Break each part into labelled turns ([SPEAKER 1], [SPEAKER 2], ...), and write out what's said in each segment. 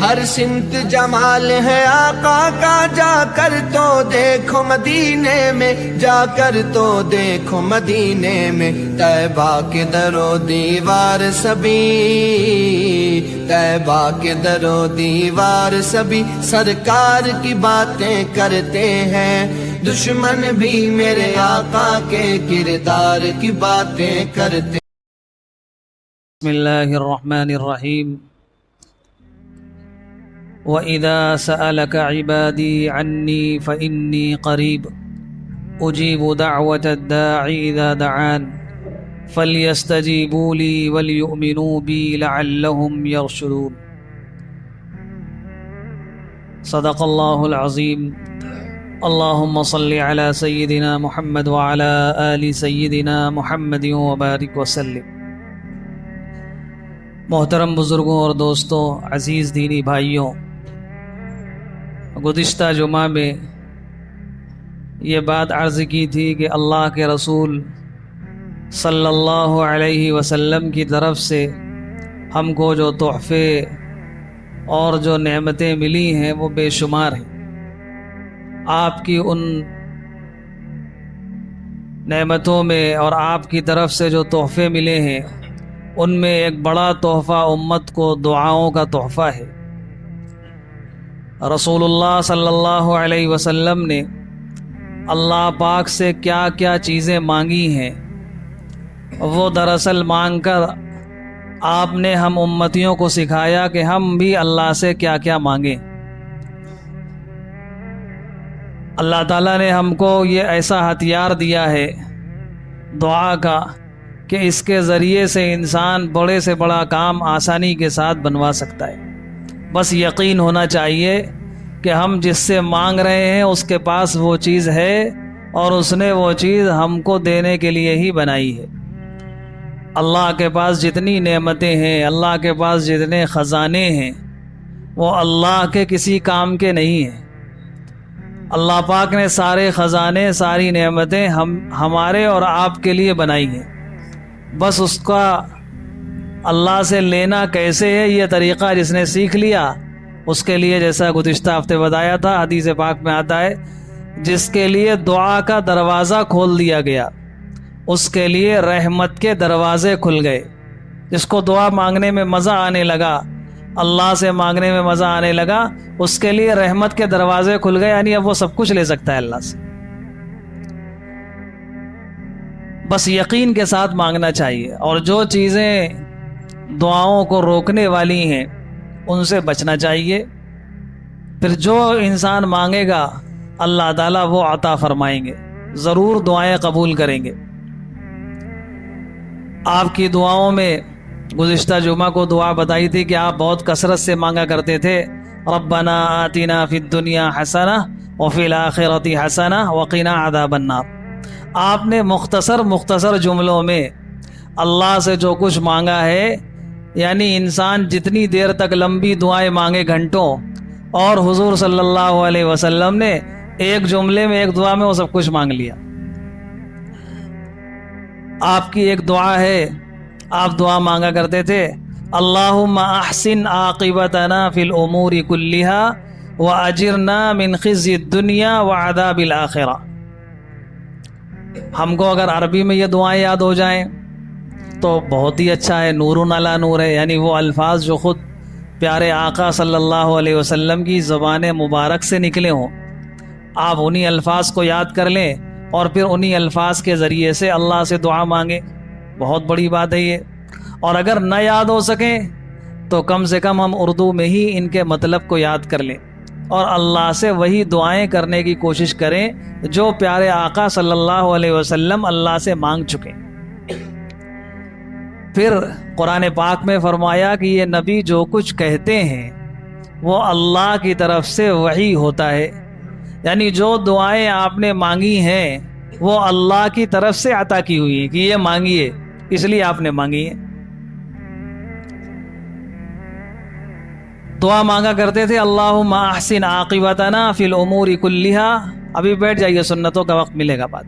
[SPEAKER 1] ہر سمت جمال ہے آقا کا، جا کر تو دیکھو مدینے میں، جا کر تو دیکھو مدینے میں، طیبہ کے در و دیوار سبھی، طیبہ کے در و دیوار سبھی سرکار کی باتیں کرتے ہیں، دشمن بھی میرے آقا کے کردار کی باتیں کرتے۔
[SPEAKER 2] بسم اللہ الرحمن الرحیم۔ وَإِذَا سَأَلَكَ عِبَادِي عَنِّي فَإِنِّي قَرِيبٌ أُجِيبُ دَعْوَةَ الدَّاعِ إِذَا دَعَانِ فَلْيَسْتَجِيبُوا لِي وَلْيُؤْمِنُوا بِي لَعَلَّهُمْ يَرْشُدُونَ۔ صدق اللہ العظیم۔ اللہم صلی علی سیدنا محمد وعلی آل سیدنا محمد وبارک وسلم۔ محترم بزرگوں اور دوستوں، عزیز دینی بھائیوں، گزشتہ جمعہ میں یہ بات عرض کی تھی کہ اللہ کے رسول صلی اللہ علیہ وسلم کی طرف سے ہم کو جو تحفے اور جو نعمتیں ملی ہیں وہ بے شمار ہیں۔ آپ کی ان نعمتوں میں اور آپ کی طرف سے جو تحفے ملے ہیں ان میں ایک بڑا تحفہ امت کو دعاؤں کا تحفہ ہے۔ رسول اللہ صلی اللہ علیہ وسلم نے اللہ پاک سے کیا کیا چیزیں مانگی ہیں، وہ دراصل مانگ کر آپ نے ہم امتیوں کو سکھایا کہ ہم بھی اللہ سے کیا کیا مانگیں۔ اللہ تعالیٰ نے ہم کو یہ ایسا ہتھیار دیا ہے دعا کا کہ اس کے ذریعے سے انسان بڑے سے بڑا کام آسانی کے ساتھ بنوا سکتا ہے۔ بس یقین ہونا چاہیے کہ ہم جس سے مانگ رہے ہیں اس کے پاس وہ چیز ہے اور اس نے وہ چیز ہم کو دینے کے لیے ہی بنائی ہے۔ اللہ کے پاس جتنی نعمتیں ہیں، اللہ کے پاس جتنے خزانے ہیں، وہ اللہ کے کسی کام کے نہیں ہیں۔ اللہ پاک نے سارے خزانے، ساری نعمتیں ہمارے اور آپ کے لیے بنائی ہیں۔ بس اس کا اللہ سے لینا کیسے ہے، یہ طریقہ جس نے سیکھ لیا اس کے لیے، جیسا گزشتہ ہفتے بتایا تھا، حدیث پاک میں آتا ہے جس کے لیے دعا کا دروازہ کھول دیا گیا اس کے لیے رحمت کے دروازے کھل گئے۔ جس کو دعا مانگنے میں مزہ آنے لگا، اللہ سے مانگنے میں مزہ آنے لگا، اس کے لیے رحمت کے دروازے کھل گئے، یعنی اب وہ سب کچھ لے سکتا ہے اللہ سے۔ بس یقین کے ساتھ مانگنا چاہیے، اور جو چیزیں دعاؤں کو روکنے والی ہیں ان سے بچنا چاہیے۔ پھر جو انسان مانگے گا اللہ تعالیٰ وہ عطا فرمائیں گے، ضرور دعائیں قبول کریں گے۔ آپ کی دعاؤں میں گزشتہ جمعہ کو دعا بتائی تھی کہ آپ بہت کثرت سے مانگا کرتے تھے، ربنا آتنا فی الدنیا حسنہ وفی الآخرۃ حسنہ وقنا عذاب النار۔ آپ نے مختصر جملوں میں اللہ سے جو کچھ مانگا ہے، یعنی انسان جتنی دیر تک لمبی دعائیں مانگے گھنٹوں، اور حضور صلی اللہ علیہ وسلم نے ایک جملے میں، ایک دعا میں وہ سب کچھ مانگ لیا۔ آپ کی ایک دعا ہے، آپ دعا مانگا کرتے تھے، اللہم احسن عاقبتنا فی الامور کلہا واجرنا من خزی الدنیا وعذاب الآخرہ۔ ہم کو اگر عربی میں یہ دعائیں یاد ہو جائیں تو بہت ہی اچھا ہے، نور علی نور ہے، یعنی وہ الفاظ جو خود پیارے آقا صلی اللہ علیہ وسلم کی زبان مبارک سے نکلے ہوں، آپ انہی الفاظ کو یاد کر لیں اور پھر انہی الفاظ کے ذریعے سے اللہ سے دعا مانگیں۔ بہت بڑی بات ہے یہ۔ اور اگر نہ یاد ہو سکیں تو کم سے کم ہم اردو میں ہی ان کے مطلب کو یاد کر لیں اور اللہ سے وہی دعائیں کرنے کی کوشش کریں جو پیارے آقا صلی اللہ علیہ وسلم اللہ سے مانگ چکے۔ پھر قرآن پاک میں فرمایا کہ یہ نبی جو کچھ کہتے ہیں وہ اللہ کی طرف سے وحی ہوتا ہے، یعنی جو دعائیں آپ نے مانگی ہیں وہ اللہ کی طرف سے عطا کی ہوئی ہیں کہ یہ مانگیے، اس لیے آپ نے مانگی ہے۔ دعا مانگا کرتے تھے اللہم احسن عاقبتنا فی الامور کلہا۔ ابھی بیٹھ جائیے، سنتوں کا وقت ملے گا بعد۔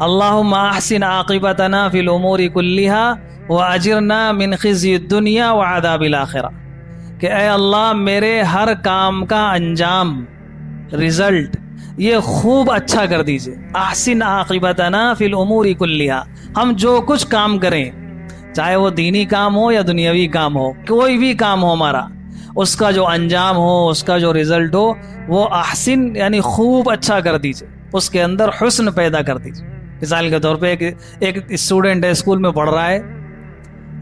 [SPEAKER 2] اللہم احسن عاقبتنا فی الامور کلہا واجرنا من خزی الدنیا وعذاب الآخرہ۔ کہ اے اللہ میرے ہر کام کا انجام، رزلٹ یہ خوب اچھا کر دیجئے. احسن عاقبتنا فی الامور کلیہا، ہم جو کچھ کام کریں چاہے وہ دینی کام ہو یا دنیاوی کام ہو، کوئی بھی کام ہو ہمارا، اس کا جو انجام ہو، اس کا جو رزلٹ ہو، وہ احسن یعنی خوب اچھا کر دیجئے، اس کے اندر حسن پیدا کر دیجئے. مثال کے طور پہ ایک اسٹوڈنٹ ہے، اسکول میں پڑھ رہا ہے،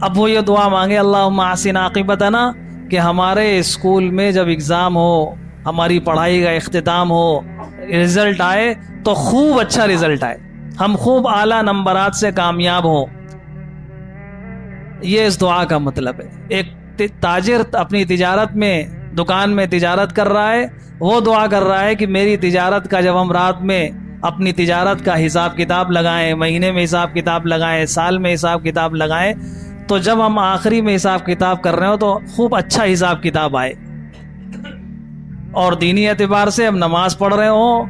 [SPEAKER 2] اب وہ یہ دعا مانگے اللہم احسن عاقبتنا کہ ہمارے اسکول میں جب اگزام ہو، ہماری پڑھائی کا اختتام ہو، رزلٹ آئے تو خوب اچھا رزلٹ آئے، ہم خوب اعلیٰ نمبرات سے کامیاب ہوں. یہ اس دعا کا مطلب ہے. ایک تاجر اپنی تجارت میں، دکان میں تجارت کر رہا ہے، وہ دعا کر رہا ہے کہ میری تجارت کا جب ہم رات میں اپنی تجارت کا حساب کتاب لگائیں، مہینے میں حساب کتاب لگائیں، سال میں حساب کتاب لگائیں، تو جب ہم آخری میں حساب کتاب کر رہے ہو تو خوب اچھا حساب کتاب آئے. اور دینی اعتبار سے ہم نماز پڑھ رہے ہوں،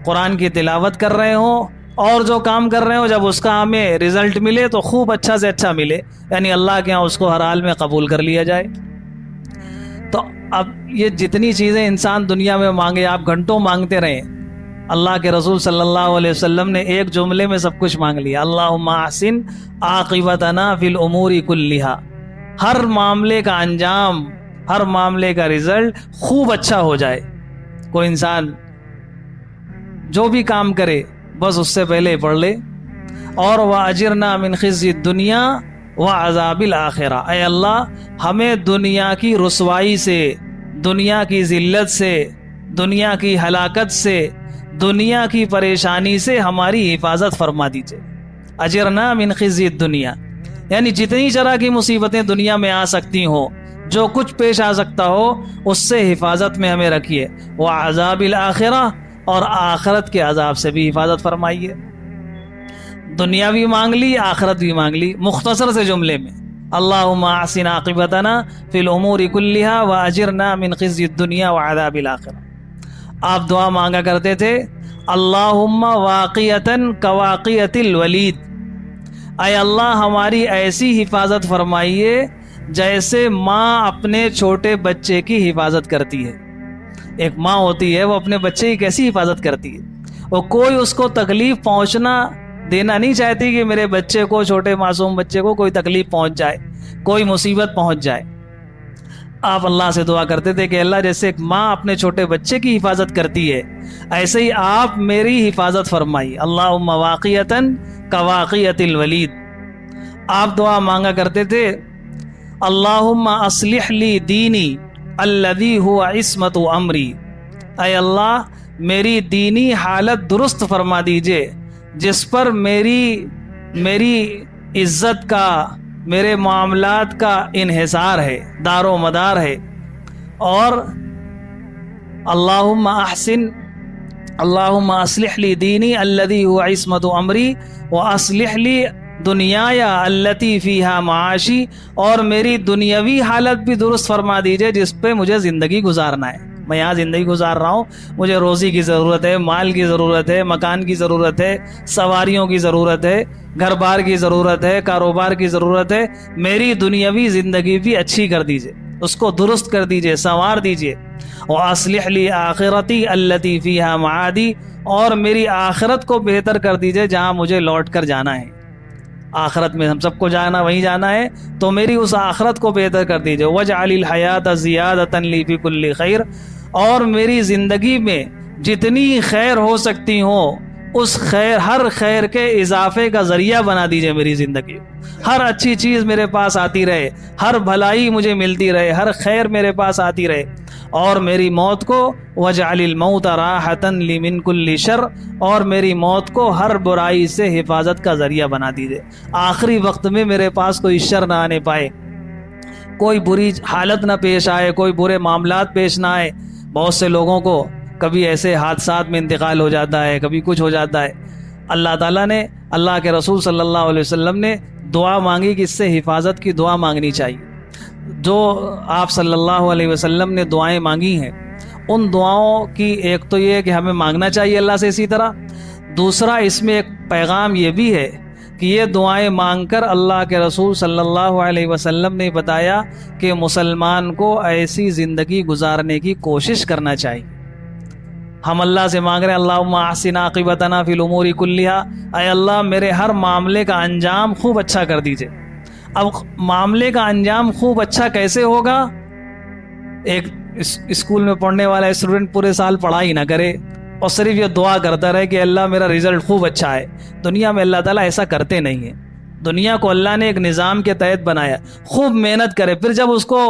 [SPEAKER 2] قرآن کی تلاوت کر رہے ہوں، اور جو کام کر رہے ہو جب اس کا ہمیں رزلٹ ملے تو خوب اچھا سے اچھا ملے، یعنی اللہ کے ہاں اس کو ہر حال میں قبول کر لیا جائے. تو اب یہ جتنی چیزیں انسان دنیا میں مانگے، آپ گھنٹوں مانگتے رہیں، اللہ کے رسول صلی اللہ علیہ وسلم نے ایک جملے میں سب کچھ مانگ لیا، اللہم احسن عاقبتنا فی الامور کلیہا. ہر معاملے کا انجام، ہر معاملے کا رزلٹ خوب اچھا ہو جائے. کوئی انسان جو بھی کام کرے بس اس سے پہلے پڑھ لے، اور وَأَجِرْنَا مِنْ خِزْيِ الدُّنْيَا وَعَذَابِ الْآخِرَةِ، اے اللہ ہمیں دنیا کی رسوائی سے، دنیا کی ذلت سے، دنیا کی ہلاکت سے، دنیا کی پریشانی سے ہماری حفاظت فرما دیجئے. اجرنا من خزي الدنیا، یعنی جتنی طرح کی مصیبتیں دنیا میں آ سکتی ہوں، جو کچھ پیش آ سکتا ہو اس سے حفاظت میں ہمیں رکھیے. وعذاب الآخرہ، اور آخرت کے عذاب سے بھی حفاظت فرمائیے. دنیا بھی مانگ لی، آخرت بھی مانگ لی، مختصر سے جملے میں اللہم احسن عاقبتنا فی الامور کلیہا واجرنا من خزی الدنیا وعذاب الآخرہ. آپ دعا مانگا کرتے تھے اللہم واقیتاً کواقیت الولید، اے اللہ ہماری ایسی حفاظت فرمائیے جیسے ماں اپنے چھوٹے بچے کی حفاظت کرتی ہے. ایک ماں ہوتی ہے، وہ اپنے بچے کی کیسی حفاظت کرتی ہے، وہ کوئی اس کو تکلیف پہنچنا دینا نہیں چاہتی کہ میرے بچے کو، چھوٹے معصوم بچے کو کوئی تکلیف پہنچ جائے، کوئی مصیبت پہنچ جائے. آپ اللہ سے دعا کرتے تھے کہ اللہ جیسے ایک ماں اپنے چھوٹے بچے کی حفاظت کرتی ہے، ایسے ہی آپ میری حفاظت فرمائی. اللہم واقیتاً کواقیت الولید. آپ دعا مانگا کرتے تھے اللہم اصلح لی دینی الذی هو عصمت امری، اے اللہ میری دینی حالت درست فرما دیجئے جس پر میری عزت کا، میرے معاملات کا انحصار ہے، دار و مدار ہے. اور اللہم اصلح لی دینی الذی هو عصمت امری واصلح لی دنیایا التی فیہا معاشی، اور میری دنیاوی حالت بھی درست فرما دیجئے جس پہ مجھے زندگی گزارنا ہے. میں یہاں زندگی گزار رہا ہوں، مجھے روزی کی ضرورت ہے، مال کی ضرورت ہے، مکان کی ضرورت ہے، سواریوں کی ضرورت ہے، گھر بار کی ضرورت ہے، کاروبار کی ضرورت ہے. میری دنیاوی زندگی بھی اچھی کر دیجئے، اس کو درست کر دیجئے، سنوار دیجئے. وَأَصْلِحْ لِي آخِرَتِي الَّتِي فِيهَا مَعَادِي، اور میری آخرت کو بہتر کر دیجئے جہاں مجھے لوٹ کر جانا ہے. آخرت میں ہم سب کو جانا، وہیں جانا ہے، تو میری اس آخرت کو بہتر کر دیجئے. وَاجْعَلِ الْحَيَاةَ زِيَادَةً لِي فِي كُلِّ خَيْرٍ، اور میری زندگی میں جتنی خیر ہو سکتی ہوں اس خیر، ہر خیر کے اضافے کا ذریعہ بنا دیجئے میری زندگی. ہر اچھی چیز میرے پاس آتی رہے، ہر بھلائی مجھے ملتی رہے، ہر خیر میرے پاس آتی رہے. اور میری موت کو وَاجْعَلِ الْمَوْتَ رَاحَةً لِّي مِن كُلِّ شَرٍ، اور میری موت کو ہر برائی سے حفاظت کا ذریعہ بنا دیجئے. آخری وقت میں میرے پاس کوئی شر نہ آنے پائے، کوئی بری حالت نہ پیش آئے، کوئی برے معاملات پیش نہ آئے. بہت سے لوگوں کو کبھی ایسے حادثات میں انتقال ہو جاتا ہے، کبھی کچھ ہو جاتا ہے. اللہ تعالیٰ نے، اللہ کے رسول صلی اللہ علیہ وسلم نے دعا مانگی کہ اس سے حفاظت کی دعا مانگنی چاہیے. جو آپ صلی اللہ علیہ وسلم نے دعائیں مانگی ہیں، ان دعاؤں کی ایک تو یہ کہ ہمیں مانگنا چاہیے اللہ سے اسی طرح. دوسرا اس میں ایک پیغام یہ بھی ہے کہ یہ دعائیں مانگ کر اللہ کے رسول صلی اللہ علیہ وسلم نے بتایا کہ مسلمان کو ایسی زندگی گزارنے کی کوشش کرنا چاہیے۔ ہم اللہ سے مانگ رہے ہیں اللہم احسن عاقبتنا فی الامور کلیہا، اے اللہ میرے ہر معاملے کا انجام خوب اچھا کر دیجئے۔ اب معاملے کا انجام خوب اچھا کیسے ہوگا؟ ایک اسکول میں پڑھنے والا اسٹوڈنٹ پورے سال پڑھائی نہ کرے اور صرف یہ دعا کرتا رہے کہ اللہ میرا رزلٹ خوب اچھا ہے۔ دنیا میں اللہ تعالیٰ ایسا کرتے نہیں ہیں۔ دنیا کو اللہ نے ایک نظام کے تحت بنایا، خوب محنت کرے، پھر جب اس کو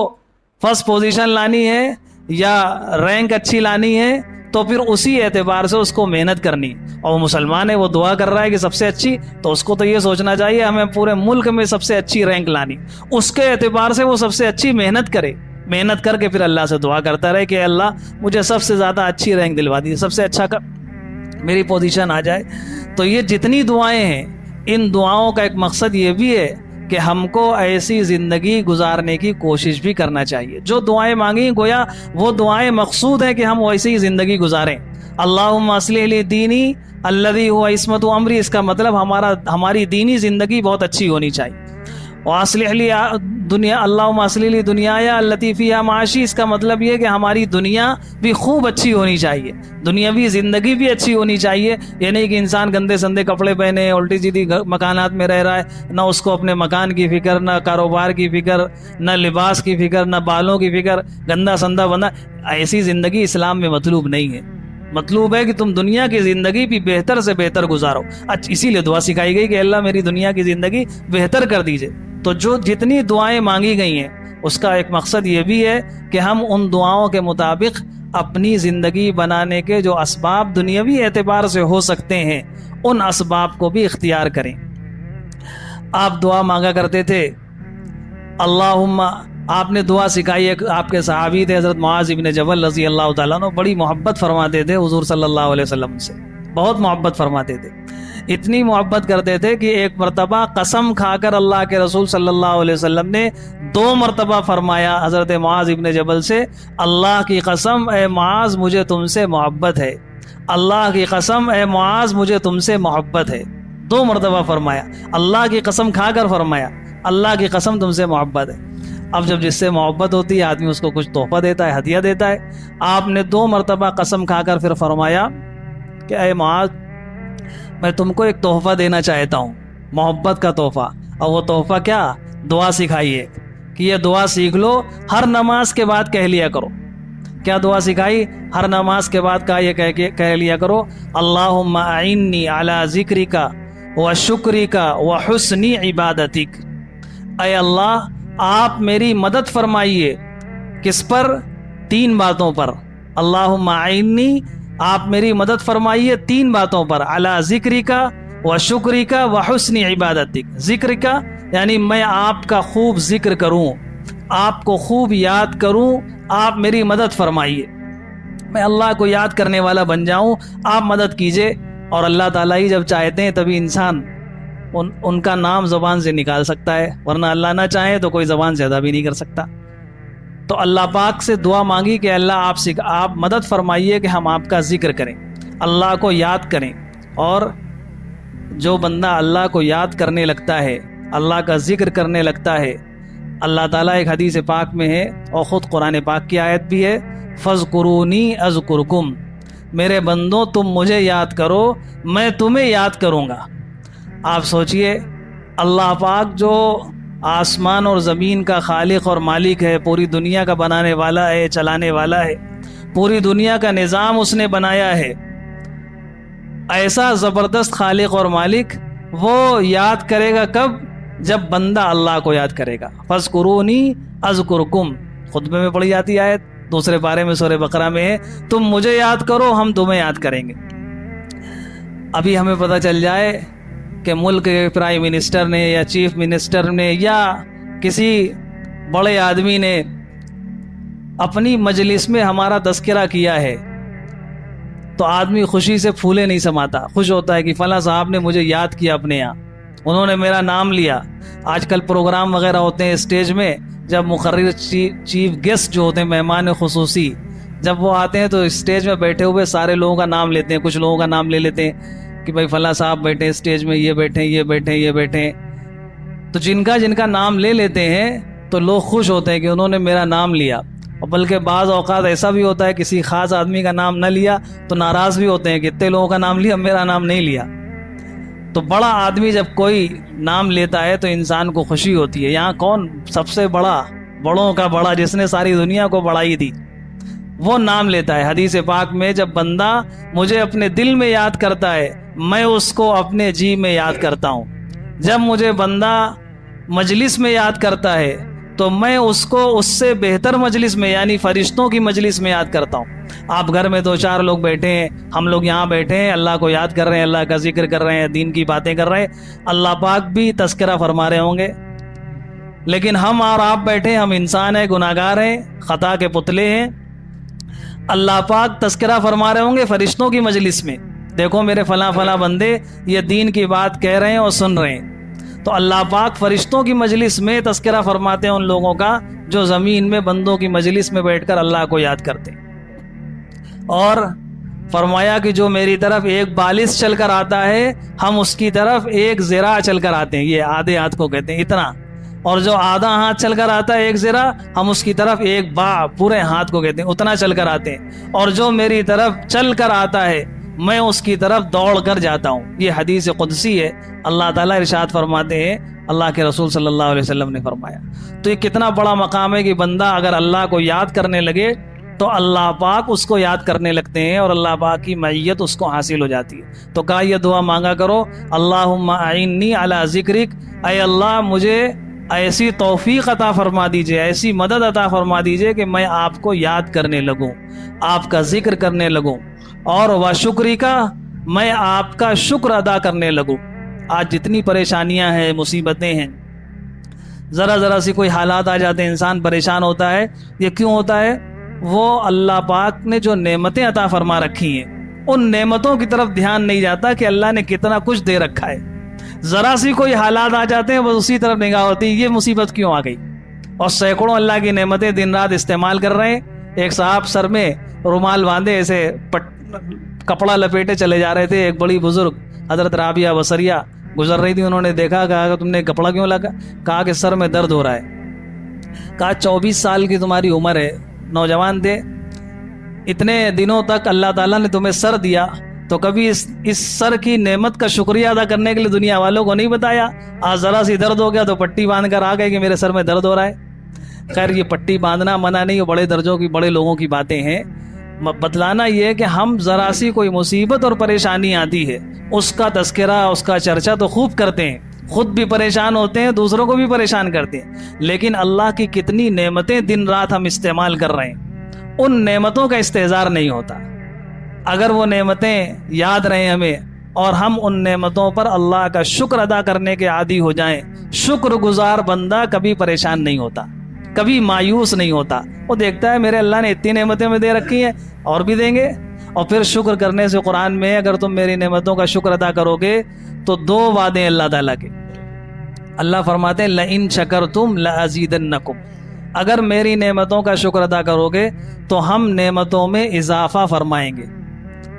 [SPEAKER 2] فرسٹ پوزیشن لانی ہے یا رینک اچھی لانی ہے تو پھر اسی اعتبار سے اس کو محنت کرنی۔ اور وہ مسلمان ہے، وہ دعا کر رہا ہے کہ سب سے اچھی، تو اس کو تو یہ سوچنا چاہیے ہمیں پورے ملک میں سب سے اچھی رینک لانی، اس کے اعتبار سے وہ سب سے اچھی محنت کرے، محنت کر کے پھر اللہ سے دعا کرتا رہے کہ اللہ مجھے سب سے زیادہ اچھی رینک دلوا دی، سب سے اچھا میری پوزیشن آ جائے۔ تو یہ جتنی دعائیں ہیں، ان دعاؤں کا ایک مقصد یہ بھی ہے کہ ہم کو ایسی زندگی گزارنے کی کوشش بھی کرنا چاہیے۔ جو دعائیں مانگی گویا وہ دعائیں مقصود ہیں کہ ہم ویسی ہی زندگی گزاریں۔ اللہم اصلح لی دینی الذی هو عصمت امری، اس کا مطلب ہماری دینی زندگی بہت اچھی ہونی چاہیے۔ واصلح لی دنیا اللہم اصلح لی دنیایا التی فیہا معاشی، اس کا مطلب یہ کہ ہماری دنیا بھی خوب اچھی ہونی چاہیے، دنیاوی زندگی بھی اچھی ہونی چاہیے۔ یہ نہیں کہ انسان گندے سندے کپڑے پہنے الٹی سیدھی مکانات میں رہ رہا ہے، نہ اس کو اپنے مکان کی فکر، نہ کاروبار کی فکر، نہ لباس کی فکر، نہ بالوں کی فکر، گندا سندا بندہ۔ ایسی زندگی اسلام میں مطلوب نہیں ہے۔ مطلوب ہے کہ تم دنیا کی زندگی بھی بہتر سے بہتر گزارو۔ اسی لیے دعا سکھائی گئی کہ اللہ میری دنیا کی زندگی بہتر کر دیجئے۔ تو جو جتنی دعائیں مانگی گئی ہیں اس کا ایک مقصد یہ بھی ہے کہ ہم ان دعاؤں کے مطابق اپنی زندگی بنانے کے جو اسباب دنیاوی اعتبار سے ہو سکتے ہیں ان اسباب کو بھی اختیار کریں۔ آپ دعا مانگا کرتے تھے اللہم، آپ نے دعا سکھائی ہے، آپ کے صحابی تھے حضرت معاذ ابن جبل رضی اللہ تعالیٰ عنہ، بڑی محبت فرماتے تھے حضور صلی اللہ علیہ وسلم سے، بہت محبت فرماتے تھے، اتنی محبت کرتے تھے کہ ایک مرتبہ قسم کھا کر اللہ کے رسول صلی اللہ علیہ وسلم نے 2 مرتبہ فرمایا حضرت معاذ ابن جبل سے، اللہ کی قسم اے معاذ مجھے تم سے محبت ہے، اللہ کی قسم اے معاذ مجھے تم سے محبت ہے۔ 2 مرتبہ فرمایا، اللہ کی قسم کھا کر فرمایا اللہ کی قسم تم سے محبت ہے۔ اب جب جس سے محبت ہوتی ہے آدمی اس کو کچھ تحفہ دیتا ہے، ہدیہ دیتا ہے۔ آپ نے 2 مرتبہ قسم کھا کر پھر فرمایا کہ اے معاذ میں تم کو ایک تحفہ دینا چاہتا ہوں، محبت کا تحفہ۔ اور وہ تحفہ کیا؟ دعا سکھائیے کہ یہ دعا سیکھ لو، ہر نماز کے بعد کہہ لیا کرو۔ کیا دعا سکھائی؟ ہر نماز کے بعد کا یہ کہہ لیا کرو اللہم اعنی علی ذکرک و شکرک و حسن عبادتک۔ اے اللہ آپ میری مدد فرمائیے، کس پر؟ 3 باتوں پر۔ اللہم اعنی، آپ میری مدد فرمائیے 3 باتوں پر، علی ذکرک و شکرک و حسن عبادتک۔ ذکر کا یعنی میں آپ کا خوب ذکر کروں، آپ کو خوب یاد کروں، آپ میری مدد فرمائیے، میں اللہ کو یاد کرنے والا بن جاؤں، آپ مدد کیجئے۔ اور اللہ تعالیٰ ہی جب چاہتے ہیں تبھی انسان ان کا نام زبان سے نکال سکتا ہے، ورنہ اللہ نہ چاہے تو کوئی زبان سے ادا بھی نہیں کر سکتا۔ تو اللہ پاک سے دعا مانگی کہ اللہ آپ مدد فرمائیے کہ ہم آپ کا ذکر کریں، اللہ کو یاد کریں۔ اور جو بندہ اللہ کو یاد کرنے لگتا ہے، اللہ کا ذکر کرنے لگتا ہے، اللہ تعالیٰ ایک حدیث پاک میں ہے اور خود قرآن پاک کی آیت بھی ہے، فَاذْكُرُونِي أَذْكُرْكُمْ، میرے بندوں تم مجھے یاد کرو میں تمہیں یاد کروں گا۔ آپ سوچئے اللہ پاک جو آسمان اور زمین کا خالق اور مالک ہے، پوری دنیا کا بنانے والا ہے، چلانے والا ہے، پوری دنیا کا نظام اس نے بنایا ہے، ایسا زبردست خالق اور مالک وہ یاد کرے گا کب؟ جب بندہ اللہ کو یاد کرے گا۔ فَاذْكُرُونِي أَذْكُرْكُمْ، خطبے میں پڑھی جاتی آیت، دوسرے پارے میں سورہ بقرہ میں ہے، تم مجھے یاد کرو ہم تمہیں یاد کریں گے۔ ابھی ہمیں پتہ چل جائے کہ ملک کے پرائم منسٹر نے یا چیف منسٹر نے یا کسی بڑے آدمی نے اپنی مجلس میں ہمارا تذکرہ کیا ہے تو آدمی خوشی سے پھولے نہیں سماتا، خوش ہوتا ہے کہ فلاں صاحب نے مجھے یاد کیا اپنے یہاں، انہوں نے میرا نام لیا۔ آج کل پروگرام وغیرہ ہوتے ہیں اسٹیج میں، جب مقرر چیف گیسٹ جو ہوتے ہیں، مہمان خصوصی، جب وہ آتے ہیں تو اسٹیج میں بیٹھے ہوئے سارے لوگوں کا نام لیتے ہیں، کچھ لوگوں کا نام لے لیتے ہیں کہ بھائی فلاں صاحب بیٹھے اسٹیج میں، یہ بیٹھے یہ بیٹھے یہ بیٹھے، تو جن کا نام لے لیتے ہیں تو لوگ خوش ہوتے ہیں کہ انہوں نے میرا نام لیا، اور بلکہ بعض اوقات ایسا بھی ہوتا ہے کسی خاص آدمی کا نام نہ لیا تو ناراض بھی ہوتے ہیں کہ اتنے لوگوں کا نام لیا، میرا نام نہیں لیا۔ تو بڑا آدمی جب کوئی نام لیتا ہے تو انسان کو خوشی ہوتی ہے۔ یہاں کون سب سے بڑا، بڑوں کا بڑا، جس نے ساری دنیا کو بڑائی دی، وہ نام لیتا ہے۔ حدیث پاک میں جب بندہ مجھے اپنے دل میں یاد کرتا ہے میں اس کو اپنے جی میں یاد کرتا ہوں، جب مجھے بندہ مجلس میں یاد کرتا ہے تو میں اس کو اس سے بہتر مجلس میں یعنی فرشتوں کی مجلس میں یاد کرتا ہوں۔ آپ گھر میں 2-4 لوگ بیٹھے ہیں، ہم لوگ یہاں بیٹھے ہیں، اللہ کو یاد کر رہے ہیں، اللہ کا ذکر کر رہے ہیں، دین کی باتیں کر رہے ہیں، اللہ پاک بھی تذکرہ فرما رہے ہوں گے۔ لیکن ہم اور آپ بیٹھے، ہم انسان ہیں، گناہگار ہیں، خطا کے پتلے ہیں، اللہ پاک تذکرہ فرما رہے ہوں گے فرشتوں کی مجلس میں، دیکھو میرے فلاں فلاں بندے یہ دین کی بات کہہ رہے ہیں اور سن رہے ہیں۔ تو اللہ پاک فرشتوں کی مجلس میں تذکرہ فرماتے ہیں ان لوگوں کا جو زمین میں بندوں کی مجلس میں بیٹھ کر اللہ کو یاد کرتے ہیں۔ اور فرمایا کہ جو میری طرف ایک بالش چل کر آتا ہے ہم اس کی طرف ایک ذراع چل کر آتے ہیں، یہ آدھے ہاتھ کو کہتے ہیں اتنا، اور جو آدھا ہاتھ چل کر آتا ہے ایک ذراع، ہم اس کی طرف ایک پورے ہاتھ کو کہتے ہیں، اتنا چل کر آتے ہیں۔ اور جو میری طرف چل کر آتا ہے میں اس کی طرف دوڑ کر جاتا ہوں۔ یہ حدیث قدسی ہے، اللہ تعالیٰ ارشاد فرماتے ہیں، اللہ کے رسول صلی اللہ علیہ وسلم نے فرمایا۔ تو یہ کتنا بڑا مقام ہے کہ بندہ اگر اللہ کو یاد کرنے لگے تو اللہ پاک اس کو یاد کرنے لگتے ہیں اور اللہ پاک کی معیت اس کو حاصل ہو جاتی ہے۔ تو کہا یہ دعا مانگا کرو، اللہم اعنی علی ذکرک، اے اللہ مجھے ایسی توفیق عطا فرما دیجئے، ایسی مدد عطا فرما دیجئے کہ میں آپ کو یاد کرنے لگوں، آپ کا ذکر کرنے لگوں، اور وشکری کا، میں آپ کا شکر ادا کرنے لگوں۔ آج جتنی پریشانیاں ہیں، مصیبتیں ہیں، ذرا سی کوئی حالات آ جاتے ہیں انسان پریشان ہوتا ہے۔ یہ کیوں ہوتا ہے؟ وہ اللہ پاک نے جو نعمتیں عطا فرما رکھی ہیں ان نعمتوں کی طرف دھیان نہیں جاتا کہ اللہ نے کتنا کچھ دے رکھا ہے۔ ذرا سی کوئی حالات آ جاتے ہیں بس اسی طرف نگاہ ہوتی ہے، یہ مصیبت کیوں آ گئی، اور سینکڑوں اللہ کی نعمتیں دن رات استعمال کر رہے ہیں۔ ایک صاحب سر میں رومال باندھے ایسے کپڑا لپیٹے چلے جا رہے تھے، ایک بڑی بزرگ حضرت رابعہ بصریہ گزر رہی تھی، انہوں نے دیکھا، کہا کہ تم نے کپڑا کیوں لگا؟ کہا کہ سر میں درد ہو رہا ہے۔ کہا 24 سال کی تمہاری عمر ہے، نوجوان تھے، اتنے دنوں تک اللہ تعالیٰ نے تمہیں سر دیا تو کبھی اس سر کی نعمت کا شکریہ ادا کرنے کے لیے دنیا والوں کو نہیں بتایا؟ آج ذرا سی درد ہو گیا تو پٹی باندھ کر آ گئے کہ میرے سر میں درد ہو رہا ہے۔ خیر یہ پٹی باندھنا منع نہیں، بڑے درجوں کی بڑے لوگوں کی باتیں ہیں۔ بتلانا یہ ہے کہ ہم ذرا سی کوئی مصیبت اور پریشانی آتی ہے اس کا تذکرہ، اس کا چرچا تو خوب کرتے ہیں، خود بھی پریشان ہوتے ہیں، دوسروں کو بھی پریشان کرتے ہیں، لیکن اللہ کی کتنی نعمتیں دن رات ہم استعمال کر رہے ہیں، ان نعمتوں کا استحضار نہیں ہوتا۔ اگر وہ نعمتیں یاد رہیں ہمیں اور ہم ان نعمتوں پر اللہ کا شکر ادا کرنے کے عادی ہو جائیں، شکر گزار بندہ کبھی پریشان نہیں ہوتا، کبھی مایوس نہیں ہوتا۔ وہ دیکھتا ہے میرے اللہ نے اتنی نعمتیں میں دے رکھی ہیں اور بھی دیں گے۔ اور پھر شکر کرنے سے قرآن میں اگر تم میری نعمتوں کا شکر ادا کرو گے تو 2 وعدے اللہ تعالیٰ کے، اللہ فرماتے ہیں لئن شکرتم لازیدنکم، اگر میری نعمتوں کا شکر ادا کرو گے تو ہم نعمتوں میں اضافہ فرمائیں گے۔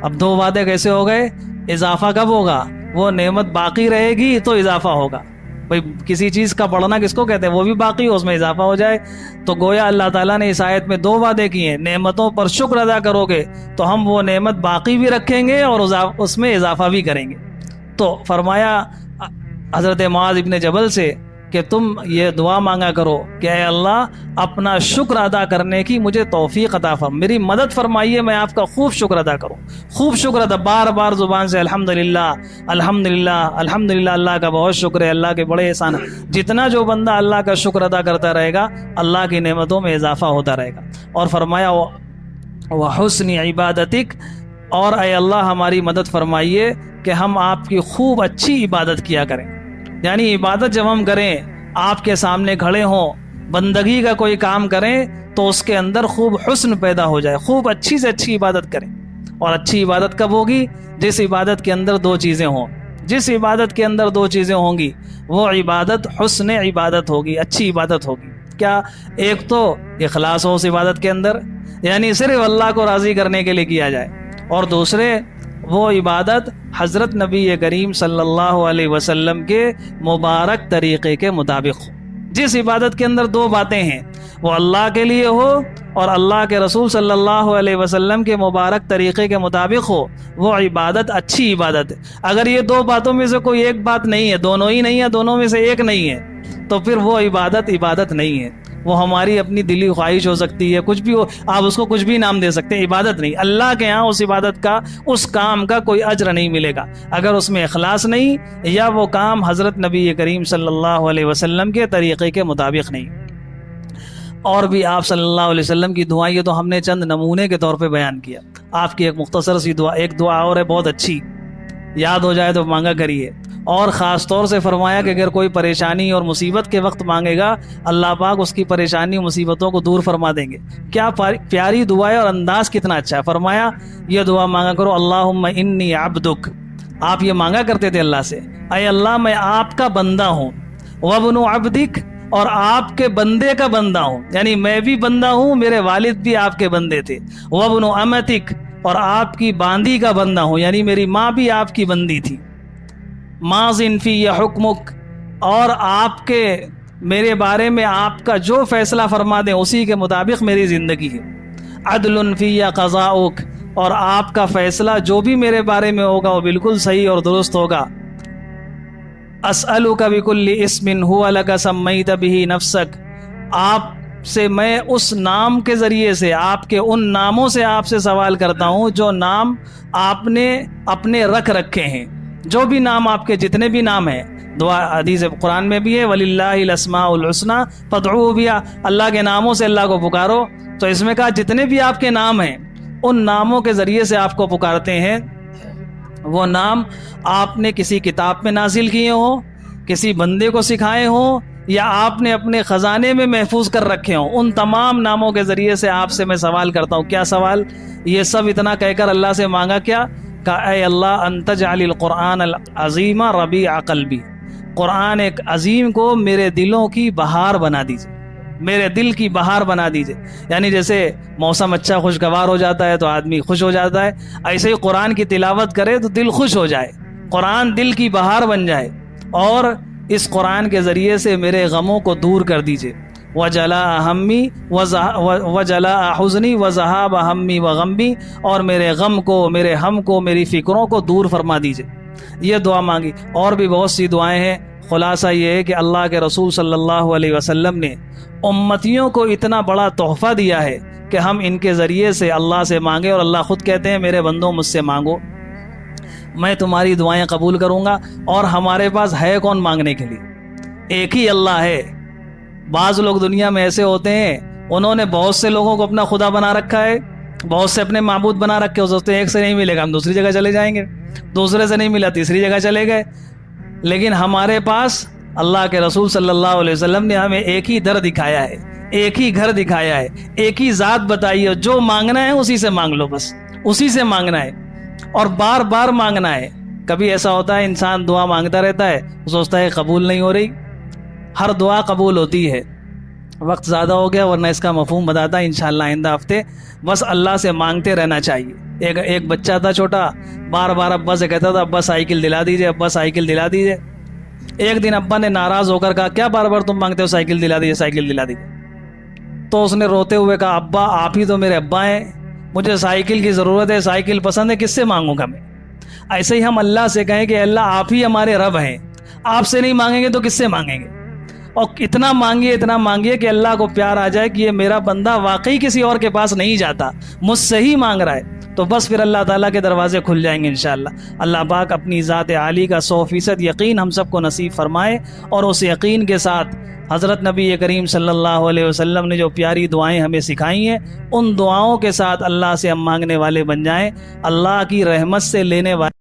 [SPEAKER 2] اب 2 وعدے کیسے ہو گئے؟ اضافہ کب ہوگا؟ وہ نعمت باقی رہے گی تو اضافہ ہوگا۔ بھئی کسی چیز کا بڑھنا کس کو کہتے ہیں؟ وہ بھی باقی ہو، اس میں اضافہ ہو جائے۔ تو گویا اللہ تعالیٰ نے اس آیت میں 2 وعدے کیے ہیں، نعمتوں پر شکر ادا کرو گے تو ہم وہ نعمت باقی بھی رکھیں گے اور اس میں اضافہ بھی کریں گے۔ تو فرمایا حضرت معاذ ابن جبل سے کہ تم یہ دعا مانگا کرو کہ اے اللہ اپنا شکر ادا کرنے کی مجھے توفیق عطا فرما، میری مدد فرمائیے میں آپ کا خوب شکر ادا کروں، خوب شکر ادا، بار بار زبان سے الحمدللہ الحمدللہ الحمدللہ، اللہ کا بہت شکر ہے، اللہ کے بڑے احسان۔ جتنا جو بندہ اللہ کا شکر ادا کرتا رہے گا اللہ کی نعمتوں میں اضافہ ہوتا رہے گا۔ اور فرمایا وحسن عبادتک، اور اے اللہ ہماری مدد فرمائیے کہ ہم آپ کی خوب اچھی عبادت کیا کریں، یعنی عبادت جب ہم کریں آپ کے سامنے کھڑے ہوں، بندگی کا کوئی کام کریں تو اس کے اندر خوب حسن پیدا ہو جائے، خوب اچھی سے اچھی عبادت کریں۔ اور اچھی عبادت کب ہوگی؟ جس عبادت کے اندر 2 چیزیں ہوں، جس عبادت کے اندر 2 چیزیں ہوں گی وہ عبادت حسن عبادت ہوگی، اچھی عبادت ہوگی۔ کیا؟ ایک تو اخلاص ہو اس عبادت کے اندر، یعنی صرف اللہ کو راضی کرنے کے لیے کیا جائے، اور دوسرے وہ عبادت حضرت نبی کریم صلی اللہ علیہ وسلم کے مبارک طریقے کے مطابق ہو۔ جس عبادت کے اندر دو باتیں ہیں، وہ اللہ کے لیے ہو اور اللہ کے رسول صلی اللہ علیہ وسلم کے مبارک طریقے کے مطابق ہو، وہ عبادت اچھی عبادت ہے۔ اگر یہ دو باتوں میں سے کوئی ایک بات نہیں ہے، دونوں ہی نہیں ہے، دونوں میں سے ایک نہیں ہے، تو پھر وہ عبادت نہیں ہے۔ وہ ہماری اپنی دلی خواہش ہو سکتی ہے، کچھ بھی ہو، آپ اس کو کچھ بھی نام دے سکتے ہیں، عبادت نہیں۔ اللہ کے ہاں اس عبادت کا، اس کام کا کوئی اجر نہیں ملے گا اگر اس میں اخلاص نہیں، یا وہ کام حضرت نبی کریم صلی اللہ علیہ وسلم کے طریقے کے مطابق نہیں۔ اور بھی آپ صلی اللہ علیہ وسلم کی دعائیں، یہ تو ہم نے چند نمونے کے طور پہ بیان کیا۔ آپ کی ایک مختصر سی دعا، ایک دعا اور ہے بہت اچھی، یاد ہو جائے تو مانگا کریے۔ اور خاص طور سے فرمایا کہ اگر کوئی پریشانی اور مصیبت کے وقت مانگے گا، اللہ پاک اس کی پریشانی مصیبتوں کو دور فرما دیں گے۔ کیا پیاری دعا ہے اور انداز کتنا اچھا ہے۔ فرمایا یہ دعا مانگا کرو، اللہم انی عبدک۔ آپ یہ مانگا کرتے تھے اللہ سے، اے اللہ میں آپ کا بندہ ہوں، وابن عبدک، اور آپ کے بندے کا بندہ ہوں، یعنی میں بھی بندہ ہوں، میرے والد بھی آپ کے بندے تھے، وابن امتک، اور آپ کی باندی کا بندہ ہوں، یعنی میری ماں بھی آپ کی بندی تھی، ماضٍ فی حکمک، اور آپ کے میرے بارے میں آپ کا جو فیصلہ فرما دیں اسی کے مطابق میری زندگی ہے، عدل فی قضاؤک، اور آپ کا فیصلہ جو بھی میرے بارے میں ہوگا وہ بالکل صحیح اور درست ہوگا، اسألک بکل اسم هو لک سمیت بہ نفسک، آپ سے میں اس نام کے ذریعے سے، آپ کے ان ناموں سے آپ سے سوال کرتا ہوں جو نام آپ نے اپنے رکھے ہیں، جو بھی نام آپ کے جتنے بھی نام ہیں، دعا حدیث قرآن میں بھی ہے وَلِلَّهِ الْأَسْمَاءُ الْحُسْنَى فَادْعُوهُ بِهَا، اللہ کے ناموں سے اللہ کو پکارو۔ تو اس میں کہا جتنے بھی آپ کے نام ہیں ان ناموں کے ذریعے سے آپ کو پکارتے ہیں، وہ نام آپ نے کسی کتاب میں نازل کیے ہوں، کسی بندے کو سکھائے ہوں، یا آپ نے اپنے خزانے میں محفوظ کر رکھے ہوں، ان تمام ناموں کے ذریعے سے آپ سے میں سوال کرتا ہوں۔ کیا سوال؟ یہ سب اتنا کہہ کر اللہ سے مانگا کیا؟ کہ اے اللہ انت جعل القرآن العظیم ربیع قلبی، قرآن ایک عظیم کو میرے دلوں کی بہار بنا دیجئے، میرے دل کی بہار بنا دیجئے۔ یعنی جیسے موسم اچھا خوشگوار ہو جاتا ہے تو آدمی خوش ہو جاتا ہے، ایسے ہی قرآن کی تلاوت کرے تو دل خوش ہو جائے، قرآن دل کی بہار بن جائے، اور اس قرآن کے ذریعے سے میرے غموں کو دور کر دیجئے۔ وجلاء ہمی وجلاء حزنی وذہاب ہمی وغمی، اور میرے غم کو، میرے ہم کو، میری فکروں کو دور فرما دیجئے۔ یہ دعا مانگی۔ اور بھی بہت سی دعائیں ہیں، خلاصہ یہ ہے کہ اللہ کے رسول صلی اللہ علیہ وسلم نے امتیوں کو اتنا بڑا تحفہ دیا ہے کہ ہم ان کے ذریعے سے اللہ سے مانگے، اور اللہ خود کہتے ہیں میرے بندوں مجھ سے مانگو، میں تمہاری دعائیں قبول کروں گا۔ اور ہمارے پاس ہے کون مانگنے کے لیے؟ ایک ہی اللہ ہے۔ بعض لوگ دنیا میں ایسے ہوتے ہیں، انہوں نے بہت سے لوگوں کو اپنا خدا بنا رکھا ہے، بہت سے اپنے معبود بنا رکھے، سوچتے ہیں ایک سے نہیں ملے گا ہم دوسری جگہ چلے جائیں گے، دوسرے سے نہیں ملا تیسری جگہ چلے گئے۔ لیکن ہمارے پاس اللہ کے رسول صلی اللہ علیہ وسلم نے ہمیں ایک ہی در دکھایا ہے، ایک ہی گھر دکھایا ہے، ایک ہی ذات بتائی ہے، جو مانگنا ہے اسی سے مانگ لو، بس اسی سے مانگنا ہے اور بار بار مانگنا ہے۔ کبھی ایسا ہوتا ہے انسان دعا مانگتا رہتا ہے، سوچتا ہے قبول نہیں ہو رہی، ہر دعا قبول ہوتی ہے۔ وقت زیادہ ہو گیا ورنہ اس کا مفہوم بتاتا ہے انشاءاللہ آئندہ ہفتے۔ بس اللہ سے مانگتے رہنا چاہیے۔ ایک بچہ تھا چھوٹا، بار بار ابا سے کہتا تھا ابا سائیکل دلا دیجئے، ابا سائیکل دلا دیجئے۔ ایک دن ابا نے ناراض ہو کر کہا کیا بار بار تم مانگتے ہو سائیکل دلا دیجئے، سائیکل دلا دیجئے؟ تو اس نے روتے ہوئے کہا ابا آپ ہی تو میرے ابا ہیں، مجھے سائیکل کی ضرورت ہے، سائیکل پسند ہے، کس سے مانگوں گا میں؟ ایسے ہی ہم اللہ سے کہیں کہ اللہ آپ ہی ہمارے رب ہیں، آپ سے نہیں مانگیں گے تو کس سے مانگیں گے؟ اور اتنا مانگیے کہ اللہ کو پیار آ جائے کہ یہ میرا بندہ واقعی کسی اور کے پاس نہیں جاتا، مجھ سے ہی مانگ رہا ہے، تو بس پھر اللہ تعالیٰ کے دروازے کھل جائیں گے انشاءاللہ۔ اللہ پاک اپنی ذات عالی کا 100% یقین ہم سب کو نصیب فرمائے، اور اس یقین کے ساتھ حضرت نبی کریم صلی اللہ علیہ وسلم نے جو پیاری دعائیں ہمیں سکھائی ہیں، ان دعاؤں کے ساتھ اللہ سے ہم مانگنے والے بن جائیں، اللہ کی رحمت سے لینے والے